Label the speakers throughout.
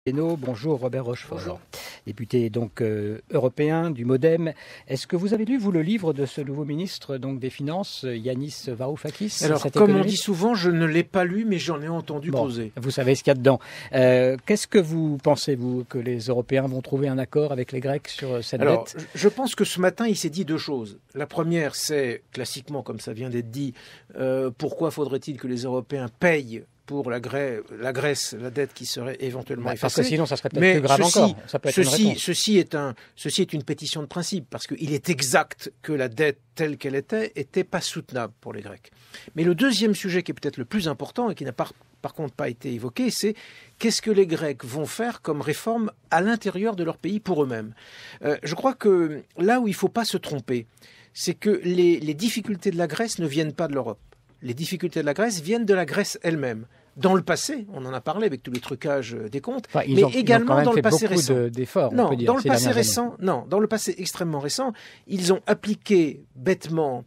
Speaker 1: Bonjour Robert Rochefort,
Speaker 2: Bonjour.
Speaker 1: Député donc européen du MoDem. Est-ce que vous avez lu, vous, le livre de ce nouveau ministre donc des Finances, Yanis Varoufakis?
Speaker 2: Alors, comme on dit souvent, je ne l'ai pas lu, mais j'en ai entendu causer.
Speaker 1: Vous savez ce qu'il y a dedans. Qu'est-ce que vous pensez, vous, que les Européens vont trouver un accord avec les Grecs sur cette dette?
Speaker 2: Je pense que ce matin, il s'est dit deux choses. La première, c'est, classiquement, comme ça vient d'être dit, pourquoi faudrait-il que les Européens payent pour la Grèce, la dette qui serait éventuellement effacée.
Speaker 1: Parce que sinon, ça serait peut-être plus grave encore. Ça peut être une réponse.
Speaker 2: Ceci est une pétition de principe, parce qu'il est exact que la dette telle qu'elle était pas soutenable pour les Grecs. Mais le deuxième sujet qui est peut-être le plus important et qui n'a par contre pas été évoqué, c'est qu'est-ce que les Grecs vont faire comme réforme à l'intérieur de leur pays pour eux-mêmes. Je crois que là où il ne faut pas se tromper, c'est que les difficultés de la Grèce ne viennent pas de l'Europe. Les difficultés de la Grèce viennent de la Grèce elle-même. Dans le passé, on en a parlé avec tous les trucages des comptes, mais également dans le passé récent.
Speaker 1: Dans
Speaker 2: le passé extrêmement récent, ils ont appliqué bêtement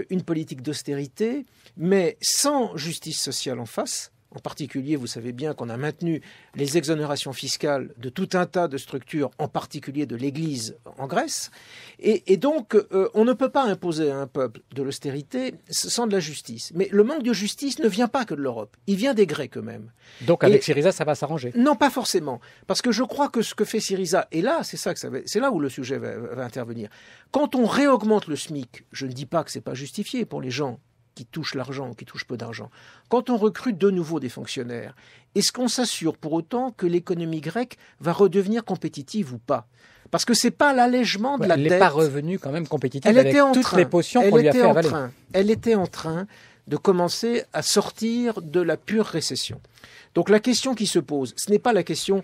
Speaker 2: une politique d'austérité, mais sans justice sociale en face. En particulier, vous savez bien qu'on a maintenu les exonérations fiscales de tout un tas de structures, en particulier de l'Église en Grèce. Et donc, on ne peut pas imposer à un peuple de l'austérité sans de la justice. Mais le manque de justice ne vient pas que de l'Europe, il vient des Grecs eux-mêmes.
Speaker 1: Donc avec Syriza, ça va s'arranger?
Speaker 2: Non, pas forcément. Parce que je crois que ce que fait Syriza, et là, c'est là où le sujet va intervenir. Quand on réaugmente le SMIC, je ne dis pas que ce n'est pas justifié pour les gens qui touchent l'argent ou qui touchent peu d'argent. Quand on recrute de nouveau des fonctionnaires, est-ce qu'on s'assure pour autant que l'économie grecque va redevenir compétitive ou pas? Parce que c'est pas l'allègement de la dette.
Speaker 1: Elle n'est pas revenue quand même compétitive avec toutes les potions qu'on lui a fait avaler.
Speaker 2: Elle était en train de commencer à sortir de la pure récession. Donc la question qui se pose, ce n'est pas la question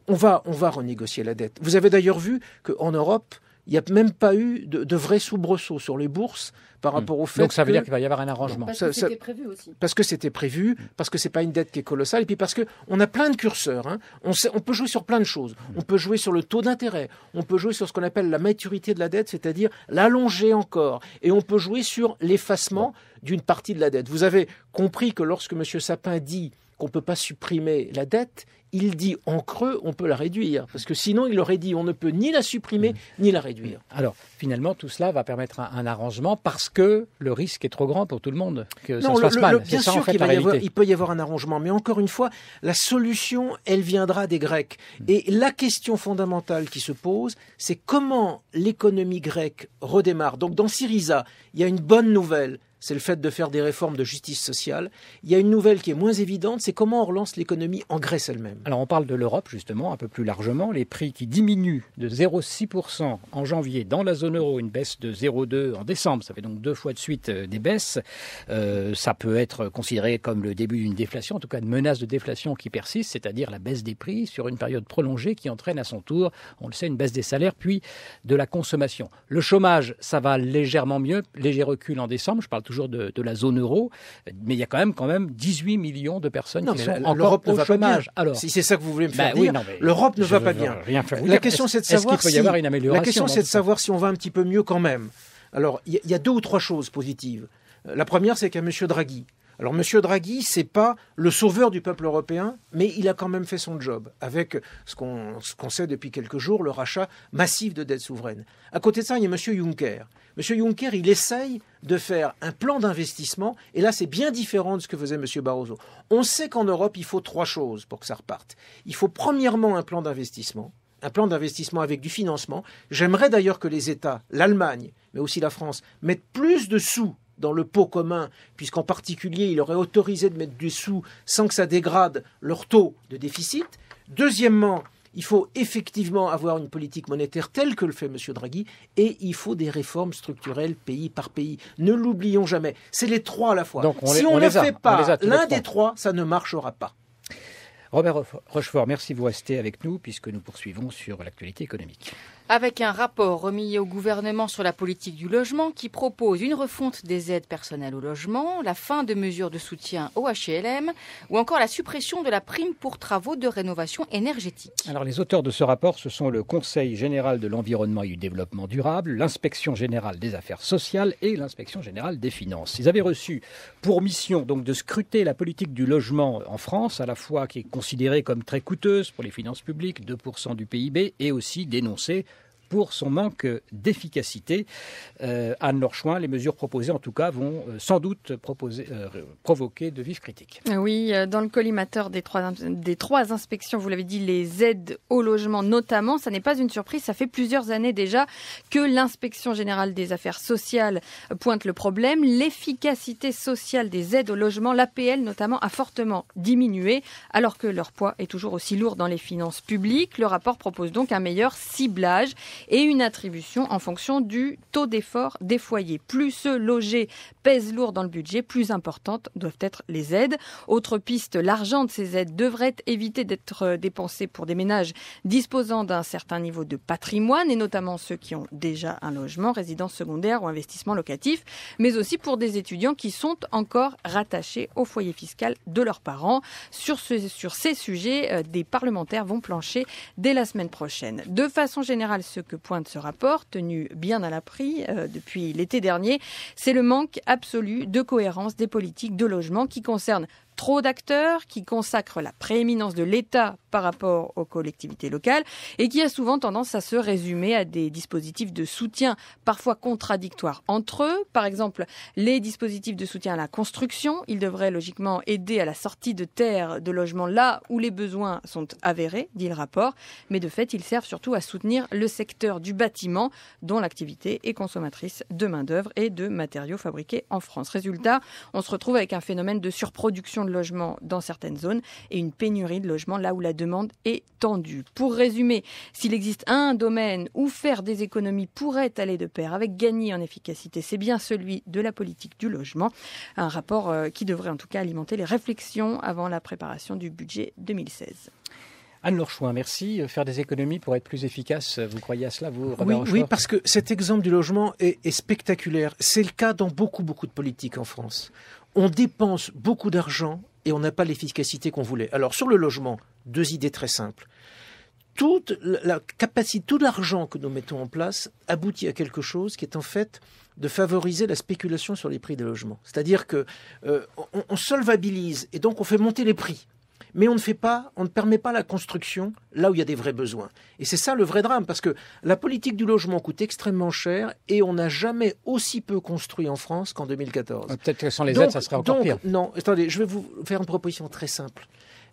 Speaker 2: on va renégocier la dette. Vous avez d'ailleurs vu qu'en Europe, il n'y a même pas eu de vrais soubresauts sur les bourses par rapport au fait
Speaker 1: Donc ça veut dire qu'il va y avoir un arrangement.
Speaker 3: Parce que c'était prévu aussi.
Speaker 2: Parce que c'était prévu, parce que c'est pas une dette qui est colossale, et puis parce qu'on a plein de curseurs. Hein. On peut jouer sur plein de choses. On peut jouer sur le taux d'intérêt, on peut jouer sur ce qu'on appelle la maturité de la dette, c'est-à-dire l'allonger encore, et on peut jouer sur l'effacement d'une partie de la dette. Vous avez compris que lorsque M. Sapin dit qu'on ne peut pas supprimer la dette, il dit en creux, on peut la réduire. Parce que sinon, il aurait dit, on ne peut ni la supprimer, ni la réduire.
Speaker 1: Alors, finalement, tout cela va permettre un arrangement parce que le risque est trop grand pour tout le monde, que ça se passe mal.
Speaker 2: Bien sûr qu'il peut y avoir un arrangement, mais encore une fois, la solution, elle viendra des Grecs. Et la question fondamentale qui se pose, c'est comment l'économie grecque redémarre. Donc, dans Syriza, il y a une bonne nouvelle. C'est le fait de faire des réformes de justice sociale. Il y a une nouvelle qui est moins évidente, c'est comment on relance l'économie en Grèce elle-même.
Speaker 1: Alors on parle de l'Europe justement, un peu plus largement. Les prix qui diminuent de 0,6% en janvier dans la zone euro, une baisse de 0,2% en décembre. Ça fait donc 2 fois de suite des baisses. Ça peut être considéré comme le début d'une déflation, en tout cas une menace de déflation qui persiste, c'est-à-dire la baisse des prix sur une période prolongée qui entraîne à son tour, on le sait, une baisse des salaires puis de la consommation. Le chômage, ça va légèrement mieux, léger recul en décembre. Je parle toujours de la zone euro, mais il y a quand même 18 millions de personnes qui sont encore au chômage.
Speaker 2: Alors, si c'est ça que vous voulez me faire dire, l'Europe ne va pas bien. La question, c'est de savoir si on va un petit peu mieux quand même. Alors, il y a 2 ou 3 choses positives. La première, c'est qu'il y a M. Draghi. Alors, M. Draghi, c'est pas le sauveur du peuple européen, mais il a quand même fait son job, avec ce qu'on sait depuis quelques jours, le rachat massif de dettes souveraines. À côté de ça, il y a M. Juncker. M. Juncker, il essaye de faire un plan d'investissement, et là, c'est bien différent de ce que faisait M. Barroso. On sait qu'en Europe, il faut 3 choses pour que ça reparte. Il faut premièrement un plan d'investissement avec du financement. J'aimerais d'ailleurs que les États, l'Allemagne, mais aussi la France, mettent plus de sous dans le pot commun, puisqu'en particulier, il aurait autorisé de mettre des sous sans que ça dégrade leur taux de déficit. Deuxièmement, il faut effectivement avoir une politique monétaire telle que le fait M. Draghi, et il faut des réformes structurelles pays par pays. Ne l'oublions jamais. C'est les 3 à la fois. Donc si on ne fait pas l'un des 3, ça ne marchera pas.
Speaker 1: Robert Rochefort, merci de vous rester avec nous puisque nous poursuivons sur l'actualité économique.
Speaker 3: Avec un rapport remis au gouvernement sur la politique du logement qui propose une refonte des aides personnelles au logement, la fin de mesures de soutien au HLM ou encore la suppression de la prime pour travaux de rénovation énergétique.
Speaker 1: Alors les auteurs de ce rapport, ce sont le Conseil général de l'environnement et du développement durable, l'Inspection générale des affaires sociales et l'Inspection générale des finances. Ils avaient reçu pour mission donc de scruter la politique du logement en France, à la fois qui est considérée comme très coûteuse pour les finances publiques, 2% du PIB, et aussi dénoncée pour son manque d'efficacité. Anne-Laure Chouin, les mesures proposées en tout cas vont sans doute provoquer de vives critiques.
Speaker 4: Oui, dans le collimateur des trois inspections, vous l'avez dit, les aides au logement notamment, ça n'est pas une surprise, ça fait plusieurs années déjà que l'Inspection générale des affaires sociales pointe le problème. L'efficacité sociale des aides au logement, l'APL notamment, a fortement diminué alors que leur poids est toujours aussi lourd dans les finances publiques. Le rapport propose donc un meilleur ciblage et une attribution en fonction du taux d'effort des foyers. Plus ceux logés pèsent lourd dans le budget, plus importantes doivent être les aides. Autre piste, l'argent de ces aides devrait éviter d'être dépensé pour des ménages disposant d'un certain niveau de patrimoine, et notamment ceux qui ont déjà un logement, résidence secondaire ou investissement locatif, mais aussi pour des étudiants qui sont encore rattachés au foyer fiscal de leurs parents. Sur ces sujets, des parlementaires vont plancher dès la semaine prochaine. De façon générale, ce que pointe ce rapport, tenu bien à l'abri depuis l'été dernier, c'est le manque absolu de cohérence des politiques de logement qui concernent trop d'acteurs, qui consacrent la prééminence de l'État par rapport aux collectivités locales et qui a souvent tendance à se résumer à des dispositifs de soutien parfois contradictoires entre eux. Par exemple, les dispositifs de soutien à la construction, ils devraient logiquement aider à la sortie de terre de logements là où les besoins sont avérés, dit le rapport, mais de fait, ils servent surtout à soutenir le secteur du bâtiment dont l'activité est consommatrice de main-d'œuvre et de matériaux fabriqués en France. Résultat, on se retrouve avec un phénomène de surproduction de logements dans certaines zones et une pénurie de logements là où la demande est tendue. Pour résumer, s'il existe un domaine où faire des économies pourrait aller de pair avec gagner en efficacité, c'est bien celui de la politique du logement. Un rapport qui devrait en tout cas alimenter les réflexions avant la préparation du budget 2016.
Speaker 1: Anne-Laure Chouin, merci. Faire des économies pour être plus efficace, vous croyez à cela, vous, Robert Rochefort ?
Speaker 2: Oui, parce que cet exemple du logement est spectaculaire. C'est le cas dans beaucoup de politiques en France. On dépense beaucoup d'argent et on n'a pas l'efficacité qu'on voulait. Alors sur le logement, deux idées très simples. Toute la capacité, tout l'argent que nous mettons en place aboutit à quelque chose qui est en fait de favoriser la spéculation sur les prix des logements. C'est-à-dire que on solvabilise et donc on fait monter les prix. Mais on ne permet pas la construction là où il y a des vrais besoins. Et c'est ça le vrai drame, parce que la politique du logement coûte extrêmement cher et on n'a jamais aussi peu construit en France qu'en 2014.
Speaker 1: Peut-être que sans les aides, ça serait encore pire.
Speaker 2: Non, attendez, je vais vous faire une proposition très simple.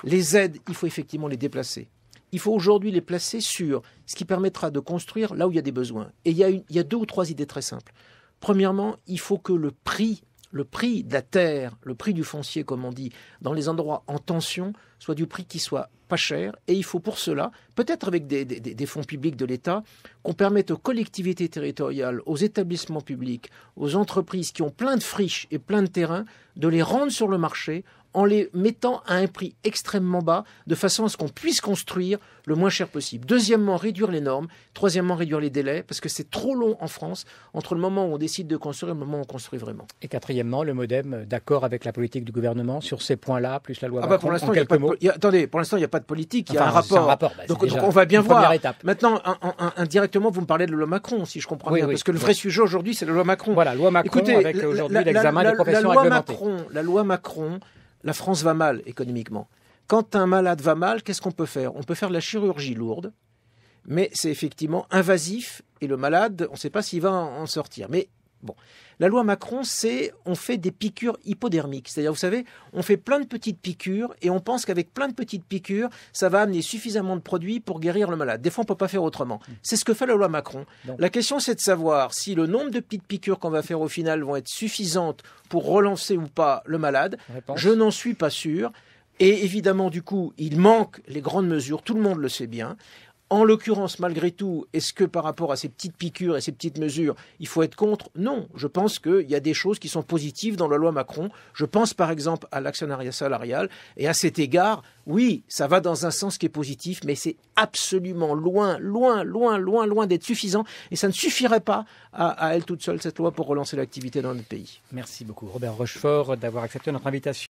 Speaker 2: Les aides, il faut effectivement les déplacer. Il faut aujourd'hui les placer sur ce qui permettra de construire là où il y a des besoins. Et il y a deux ou trois idées très simples. Premièrement, il faut que le prix de la terre, le prix du foncier, comme on dit, dans les endroits en tension, soit du prix qui soit pas cher. Et il faut pour cela, peut-être avec des fonds publics de l'État, qu'on permette aux collectivités territoriales, aux établissements publics, aux entreprises qui ont plein de friches et plein de terrains, de les rendre sur le marché en les mettant à un prix extrêmement bas, de façon à ce qu'on puisse construire le moins cher possible. Deuxièmement, réduire les normes. Troisièmement, réduire les délais, parce que c'est trop long en France entre le moment où on décide de construire et le moment où on construit vraiment.
Speaker 1: Et quatrièmement, le MoDem, d'accord avec la politique du gouvernement sur ces points-là, plus la loi Macron,
Speaker 2: pour l'instant, attendez, pour l'instant, il n'y a pas de politique, il y a un rapport. Donc
Speaker 1: déjà
Speaker 2: on va bien voir.
Speaker 1: Étape.
Speaker 2: Maintenant, indirectement, vous me parlez de la loi Macron, si je comprends bien, parce que le vrai sujet aujourd'hui, c'est la loi Macron.
Speaker 1: Voilà, loi Macron. Écoutez, avec aujourd'hui l'examen des professions réglementées.
Speaker 2: La loi Macron, la France va mal économiquement. Quand un malade va mal, qu'est-ce qu'on peut faire ? On peut faire de la chirurgie lourde, mais c'est effectivement invasif et le malade, on ne sait pas s'il va en sortir. Mais bon, la loi Macron, on fait des piqûres hypodermiques. C'est-à-dire, vous savez, on fait plein de petites piqûres et on pense qu'avec plein de petites piqûres, ça va amener suffisamment de produits pour guérir le malade. Des fois, on ne peut pas faire autrement. C'est ce que fait la loi Macron. Donc, la question, c'est de savoir si le nombre de petites piqûres qu'on va faire au final vont être suffisantes pour relancer ou pas le malade. Je n'en suis pas sûr. Et évidemment, du coup, il manque les grandes mesures. Tout le monde le sait bien. En l'occurrence, malgré tout, est-ce que par rapport à ces petites piqûres et ces petites mesures, il faut être contre? Non. Je pense qu'il y a des choses qui sont positives dans la loi Macron. Je pense par exemple à l'actionnariat salarial. Et à cet égard, oui, ça va dans un sens qui est positif, mais c'est absolument loin d'être suffisant. Et ça ne suffirait pas à elle toute seule, cette loi, pour relancer l'activité dans notre pays.
Speaker 1: Merci beaucoup, Robert Rochefort, d'avoir accepté notre invitation.